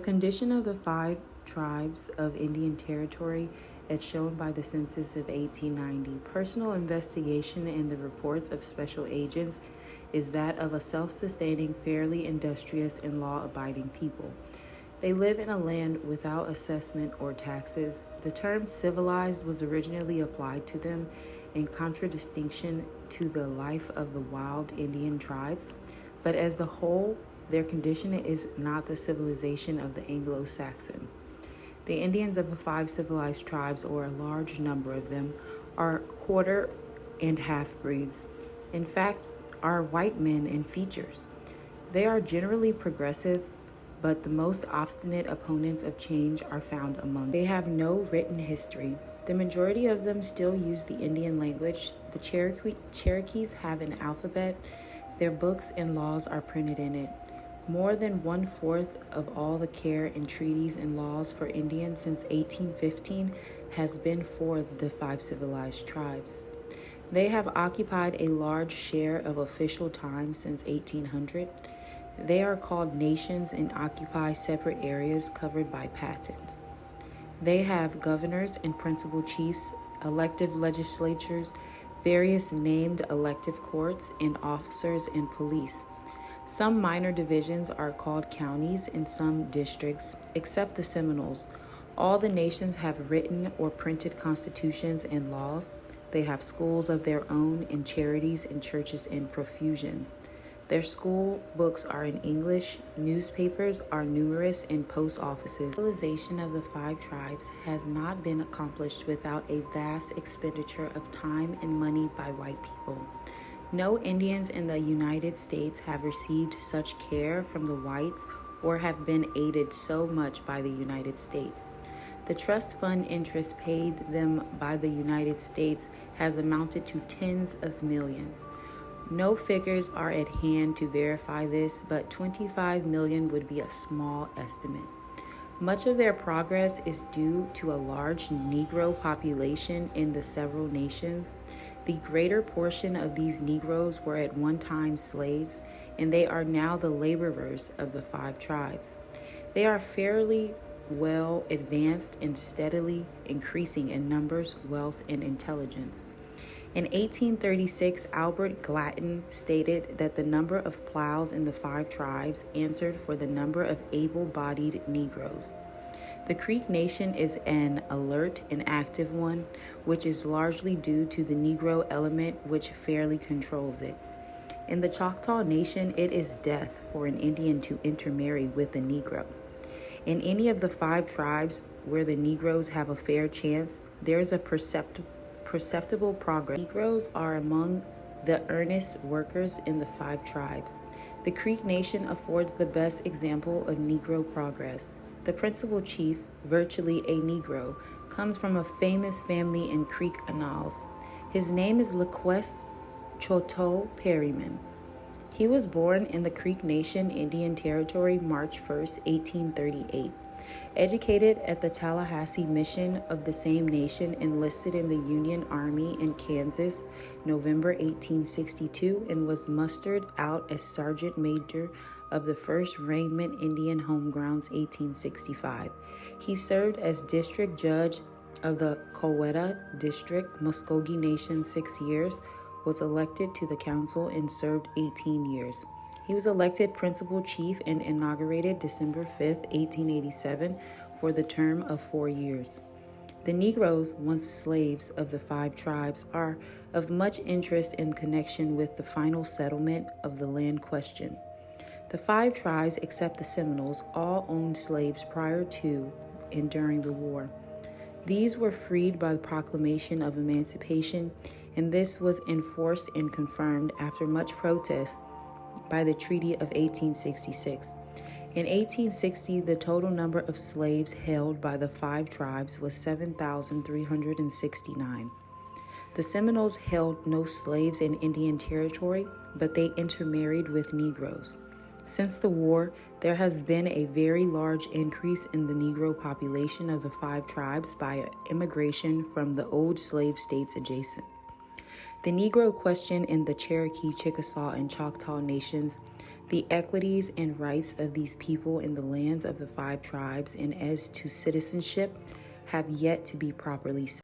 The condition of the five tribes of Indian Territory as shown by the census of 1890, personal investigation and the reports of special agents is that of a self-sustaining, fairly industrious, and law-abiding people. They live in a land without assessment or taxes. The term civilized was originally applied to them in contradistinction to the life of the wild Indian tribes, but as the whole, their condition is not the civilization of the Anglo-Saxon. The Indians of the five civilized tribes, or a large number of them, are quarter and half-breeds. In fact, are white men in features. They are generally progressive, but the most obstinate opponents of change are found among them. They have no written history. The majority of them still use the Indian language. The Cherokees have an alphabet. Their books and laws are printed in it. More than 1/4 of all the care and treaties and laws for Indians since 1815 has been for the five civilized tribes. They have occupied a large share of official time since 1800. They are called nations and occupy separate areas covered by patents. They have governors and principal chiefs, elective legislatures, various named elective courts, and officers and police. Some minor divisions are called counties in some districts, except the Seminoles. All the nations have written or printed constitutions and laws. They have schools of their own and charities and churches in profusion. Their school books are in English, newspapers are numerous, and post offices. The civilization of the five tribes has not been accomplished without a vast expenditure of time and money by white people. No Indians in the United States have received such care from the whites or have been aided so much by the United States. The trust fund interest paid them by the United States has amounted to tens of millions. No figures are at hand to verify this, but 25 million would be a small estimate. Much of their progress is due to a large Negro population in the several nations. The greater portion of these Negroes were at one time slaves, and they are now the laborers of the five tribes. They are fairly well advanced and steadily increasing in numbers, wealth, and intelligence. In 1836, Albert Glatton stated that the number of plows in the five tribes answered for the number of able-bodied Negroes. The Creek Nation is an alert and active one, which is largely due to the Negro element which fairly controls it. In the Choctaw Nation, it is death for an Indian to intermarry with a Negro. In any of the five tribes where the Negroes have a fair chance, there is a perceptible progress. Negroes are among the earnest workers in the five tribes. The Creek Nation affords the best example of Negro progress. The principal chief, virtually a Negro, comes from a famous family in Creek annals. His name is Lequest Choteau Perryman. He was born in the Creek Nation, Indian Territory, March 1st, 1838. Educated at the Tallahassee Mission of the same nation, enlisted in the Union Army in Kansas, November 1862, and was mustered out as Sergeant Major of the 1st Regiment Indian Home Grounds, 1865. He served as District Judge of the Coweta District, Muskogee Nation, 6 years, was elected to the council, and served 18 years. He was elected Principal Chief and inaugurated December 5th, 1887, for the term of 4 years. The Negroes, once slaves of the five tribes, are of much interest in connection with the final settlement of the land question. The five tribes, except the Seminoles, all owned slaves prior to and during the war. These were freed by the proclamation of emancipation, and this was enforced and confirmed after much protest by the Treaty of 1866. In 1860, the total number of slaves held by the five tribes was 7,369. The Seminoles held no slaves in Indian Territory, but they intermarried with Negroes. Since the war, there has been a very large increase in the Negro population of the five tribes by immigration from the old slave states adjacent. The Negro question in the Cherokee, Chickasaw, and Choctaw nations The equities and rights of these people in the lands of the 5 tribes and as to citizenship have yet to be properly